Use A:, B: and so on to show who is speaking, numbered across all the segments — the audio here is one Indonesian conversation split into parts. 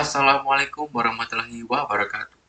A: Assalamualaikum warahmatullahi wabarakatuh.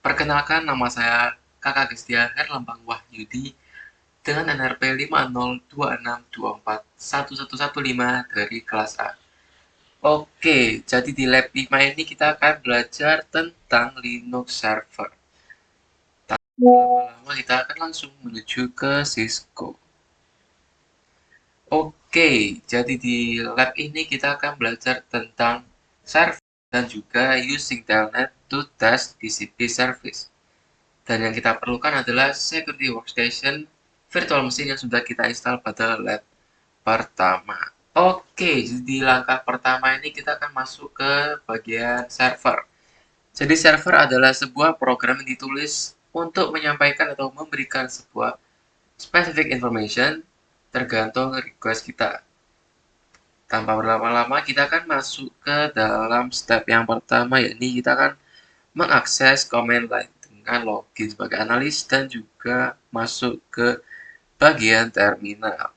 A: Perkenalkan, nama saya Kakak Gestia Herlambang Wahyudi dengan NRP 5026241115 dari kelas A. Oke, jadi di lab 5 ini kita akan belajar tentang Linux server. Tanpa lama-lama kita akan langsung menuju ke Cisco. Oke, jadi di lab ini kita akan belajar tentang server dan juga using telnet to test TCP service. Dan yang kita perlukan adalah security workstation virtual machine yang sudah kita install pada lab pertama. Oke, di langkah pertama ini kita akan masuk ke bagian server. Jadi server adalah sebuah program yang ditulis untuk menyampaikan atau memberikan sebuah specific information tergantung request kita. Tanpa berlama-lama, kita akan masuk ke dalam step yang pertama, yakni kita akan mengakses command line dengan login sebagai analis dan juga masuk ke bagian terminal.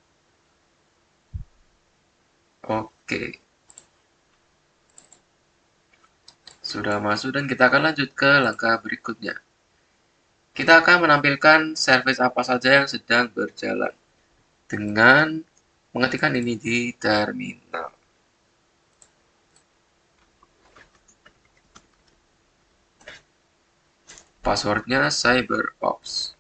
A: Oke. Sudah masuk dan kita akan lanjut ke langkah berikutnya. Kita akan menampilkan service apa saja yang sedang berjalan dengan mengetikkan ini di terminal. Passwordnya CyberOps.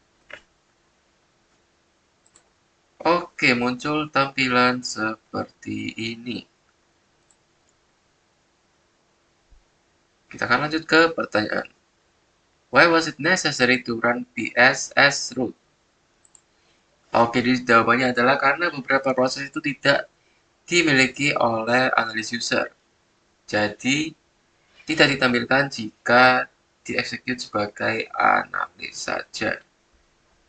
A: Oke, muncul tampilan seperti ini. Kita akan lanjut ke pertanyaan. Why was it necessary to run PS as root? Oke, jadi jawabannya adalah karena beberapa proses itu tidak dimiliki oleh analis user. Jadi, tidak ditampilkan jika dieksekut sebagai analis saja.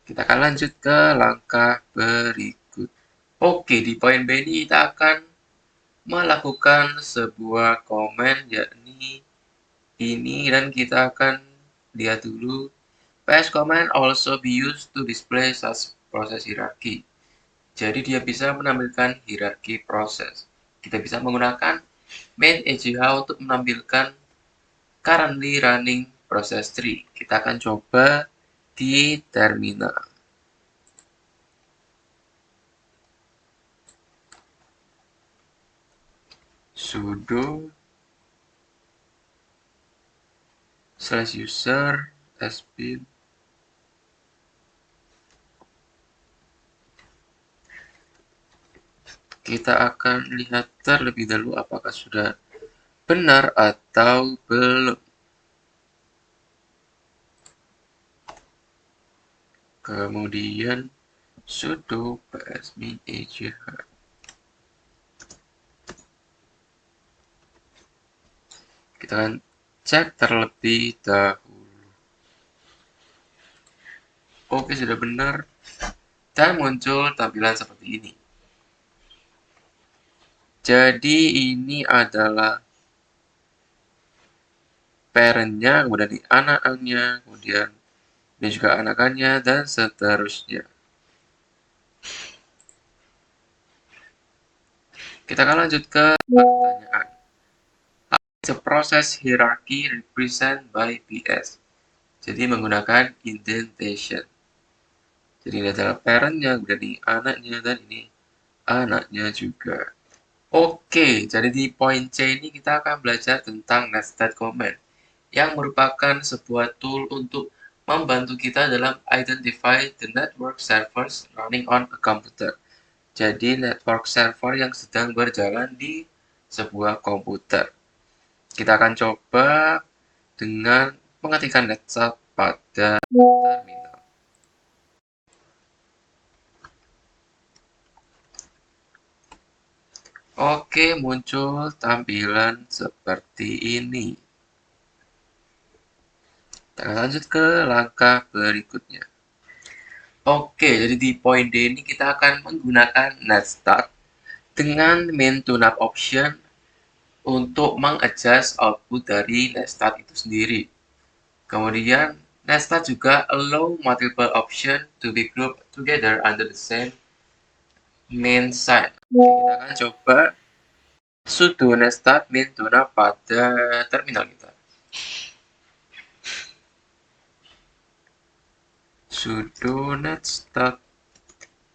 A: Kita akan lanjut ke langkah berikut. Oke, di poin B ini kita akan melakukan sebuah komen, yakni ini, dan kita akan lihat dulu. PS command also be used to display such process hierarchy. Jadi dia bisa menampilkan hierarki proses. Kita bisa menggunakan main EJH untuk menampilkan currently running process tree. Kita akan coba di terminal. Sudo /user sbin. Kita akan lihat terlebih dahulu apakah sudah benar atau belum. Kemudian sudo psmin ejh. Kita akan cek terlebih dahulu. Oke, sudah benar. Dan muncul tampilan seperti ini. Jadi ini adalah parent-nya, kemudian ini anak-anaknya, kemudian ini juga anakannya, dan seterusnya. Kita akan lanjut ke pertanyaan. The process hierarchy represent by PS. Jadi menggunakan indentation. Jadi ini adalah parent-nya, kemudian ini anaknya, dan ini anaknya juga. Oke, jadi di poin C ini kita akan belajar tentang nested command, yang merupakan sebuah tool untuk membantu kita dalam identify the network servers running on a computer. Jadi network server yang sedang berjalan di sebuah komputer. Kita akan coba dengan mengetikkan netstat pada terminal. Oke, muncul tampilan seperti ini. Kita lanjut ke langkah berikutnya. Oke, jadi di poin D ini kita akan menggunakan netstat dengan main tune-up option untuk mengadjust output dari netstat itu sendiri. Kemudian, netstat juga allow multiple option to be grouped together under the same main sign. Kita akan coba sudo netstat min tuna pada terminal kita. Sudo netstat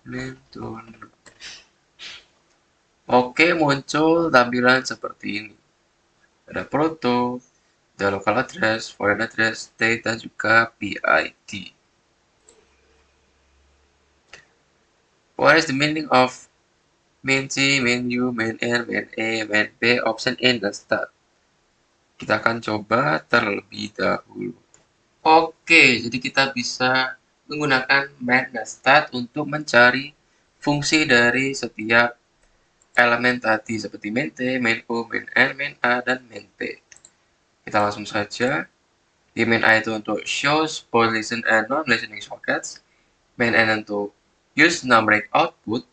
A: min tuna. Oke, muncul tampilan seperti ini. Ada proto, the local address, foreign address, state, dan juga PID. What is the meaning of main C, main U, main N, main E, main B, option in, dan start? Kita akan coba terlebih dahulu. Oke, jadi kita bisa menggunakan main dan start untuk mencari fungsi dari setiap elemen tadi seperti main T, main U, main N, main A, dan main P. Kita langsung saja. Di main A itu untuk shows both listen and non-listening sockets. Main N untuk use numeric output.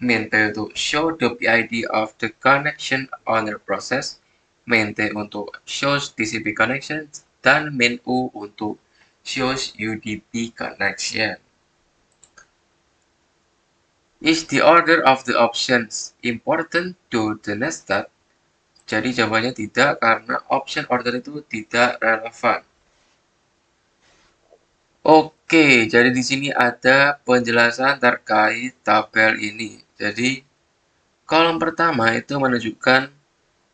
A: Main P untuk show the PID of the connection owner process. Main T untuk shows TCP connection. Dan main U untuk shows UDP connection. Is the order of the options important to the netstat? Jadi jawabannya tidak, karena option order itu tidak relevan. Oke, jadi di sini ada penjelasan terkait tabel ini. Jadi kolom pertama itu menunjukkan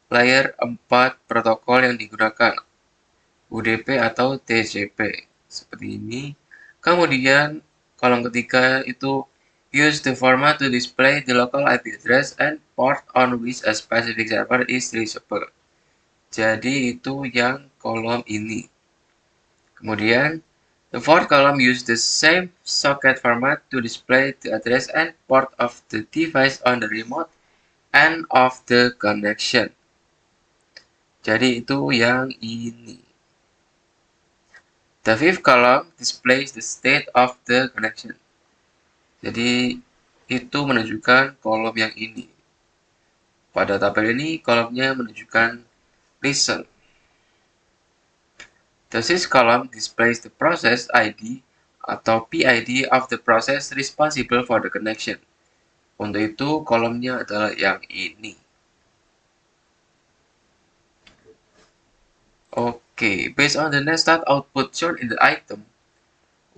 A: layer 4 protokol yang digunakan, UDP atau TCP, seperti ini. Kemudian kolom ketiga itu use the format to display the local IP address and port on which a specific server is reachable. Jadi itu yang kolom ini. Kemudian the fourth column uses the same socket format to display the address and port of the device on the remote end of the connection. Jadi itu yang ini. The fifth column displays the state of the connection. Jadi itu menunjukkan kolom yang ini. Pada tabel ini kolomnya menunjukkan listen. The sixth column displays the process ID atau PID of the process responsible for the connection. Untuk itu kolomnya adalah yang ini. Okay, based on the netstat output shown in the item,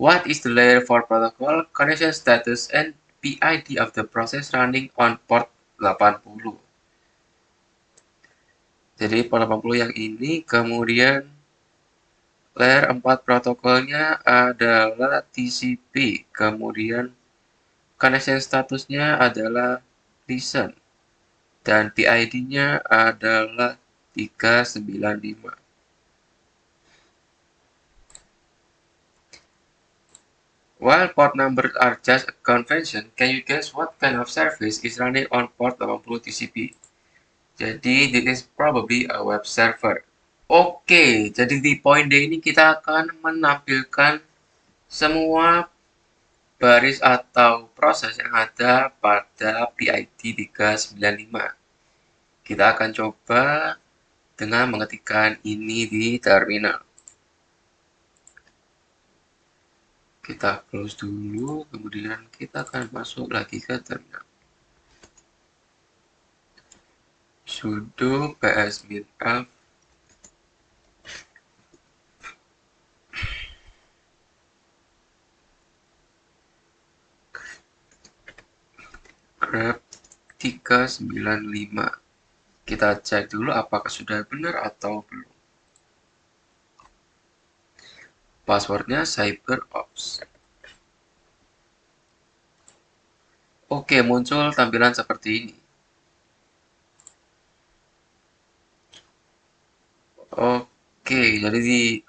A: what is the layer 4 protocol connection status and PID of the process running on port 80? Jadi port 80 yang ini, kemudian layer 4 protokolnya adalah TCP, kemudian connection statusnya adalah listen, dan PID-nya adalah 395. While port numbers are just a convention, can you guess what kind of service is running on port 80 TCP? Jadi, this is probably a web server. Oke, jadi di poin D ini kita akan menampilkan semua baris atau proses yang ada pada PID 395. Kita akan coba dengan mengetikkan ini di terminal. Kita close dulu, kemudian kita akan masuk lagi ke terminal. Sudo psminf grep 395. Kita cek dulu apakah sudah benar atau belum. Passwordnya CyberOps. Oke, muncul tampilan seperti ini. Oke, jadi di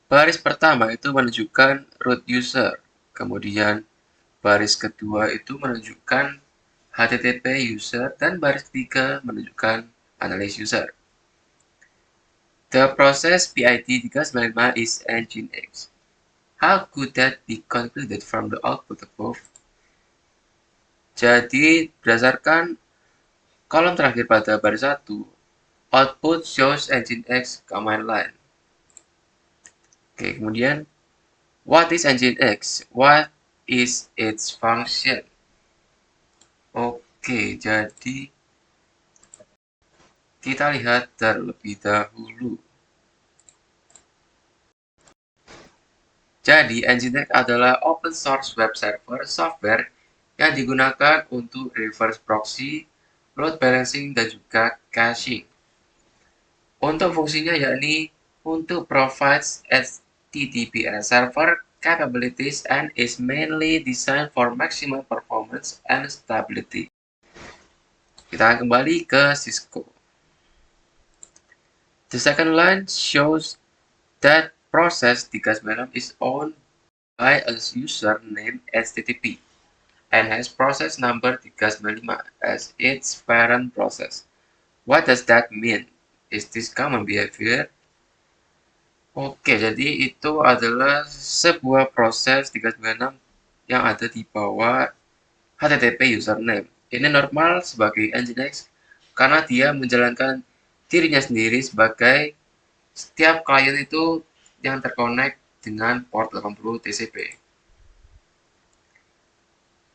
A: baris pertama itu menunjukkan root user. Kemudian baris kedua itu menunjukkan HTTP user. Dan baris ketiga menunjukkan analyst user. The process PID 395 is Nginx. How could that be concluded from the output above? Jadi, berdasarkan kolom terakhir pada baris 1, output shows Nginx command line. Oke, kemudian, what is Nginx? What is its function? Oke, jadi Kita lihat terlebih dahulu. Jadi, Nginx adalah open source web server software yang digunakan untuk reverse proxy, load balancing, dan juga caching. Untuk fungsinya yakni untuk provides HTTPS server capabilities and is mainly designed for maximum performance and stability. Kita akan kembali ke Cisco. The second line shows that process 396 is owned by a user named HTTP and has process number 395 as its parent process. What does that mean? Is this common behavior? Oke, jadi itu adalah sebuah proses 396 yang ada di bawah HTTP username. Ini normal sebagai Nginx karena dia menjalankan dirinya sendiri sebagai setiap klien itu yang terkonek dengan port 80 TCP.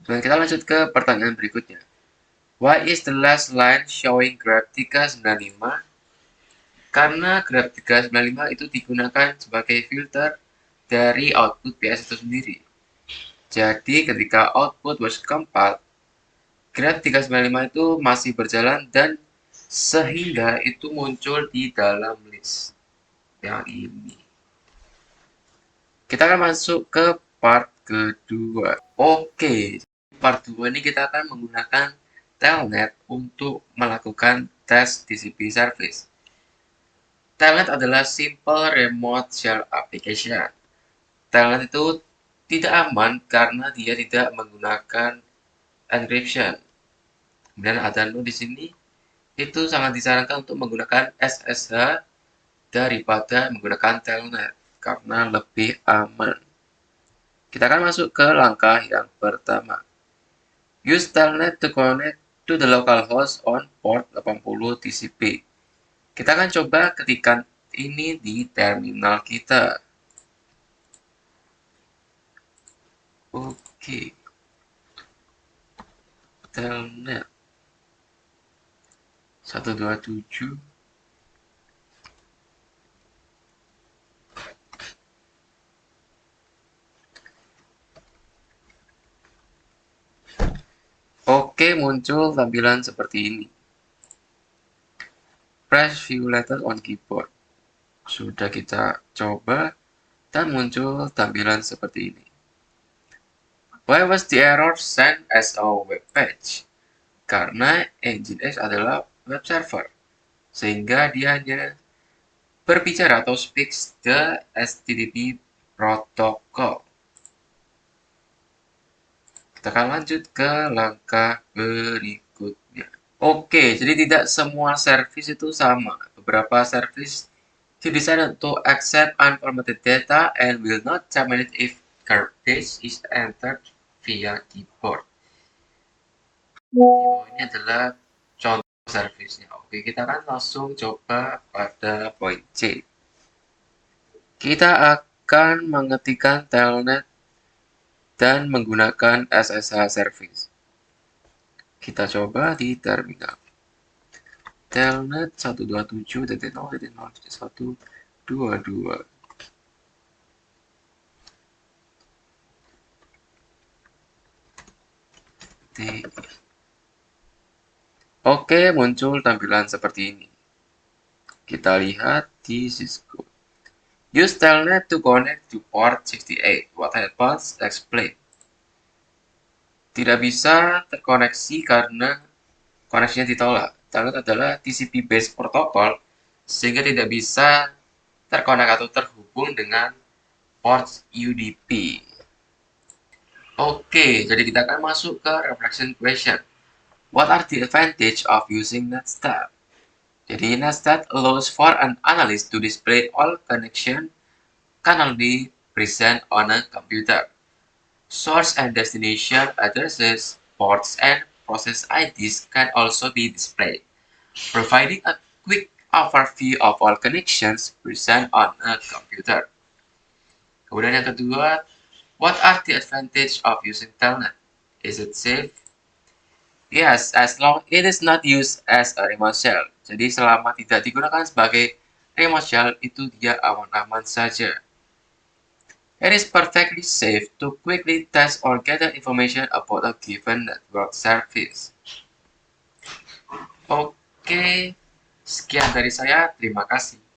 A: Dan kita lanjut ke pertanyaan berikutnya. Why is the last line showing grep 395? Karena grep 395 itu digunakan sebagai filter dari output PS itu sendiri. Jadi ketika output was compiled, grep 395 itu masih berjalan dan sehingga itu muncul di dalam list yang ini. Kita akan masuk ke part kedua. Oke, part 2 ini kita akan menggunakan Telnet untuk melakukan tes TCP service. Telnet adalah Simple Remote Shell Application. Telnet itu tidak aman karena dia tidak menggunakan encryption. Kemudian ada note di sini, itu sangat disarankan untuk menggunakan SSH daripada menggunakan Telnet karena lebih aman. Kita akan masuk ke langkah yang pertama. Use Telnet to connect to the local host on port 80 TCP. Kita akan coba ketikkan ini di terminal kita. Oke. Telnet 127. Oke, muncul tampilan seperti ini. Press view letter on keyboard. Sudah kita coba dan muncul tampilan seperti ini. Why was the error sent as a web page? Karena Nginx adalah web server, sehingga dia hanya berbicara atau speaks the HTTP protocol. Kita akan lanjut ke langkah berikutnya. Oke, jadi tidak semua service itu sama. Beberapa service didesain untuk accept unformatted data and will not terminate if garbage is entered via keyboard. Ini adalah contoh service-nya. Oke, kita akan langsung coba pada poin C. Kita akan mengetikkan telnet dan menggunakan SSH service. Kita coba di terminal. Telnet 127.0.0.122. Oke, muncul tampilan seperti ini. Kita lihat di Cisco. Use Telnet to connect to port 68. What happens? Explain. Tidak bisa terkoneksi karena koneksinya ditolak. Telnet adalah TCP-based protocol, sehingga tidak bisa terkonek atau terhubung dengan port UDP. Oke, jadi kita akan masuk ke reflection question. What are the advantage of using NetStat? Jadi NetStat allows for an analyst to display all connection currently present on a computer. Source and destination addresses, ports, and process IDs can also be displayed, providing a quick overview of all connections present on a computer. Kemudian yang kedua, what are the advantage of using Telnet? Is it safe? Yes, as long it is not used as a remote shell. Jadi selama tidak digunakan sebagai remote shell, itu dia aman-aman saja. It is perfectly safe to quickly test or gather information about a given network service. Oke, sekian dari saya. Terima kasih.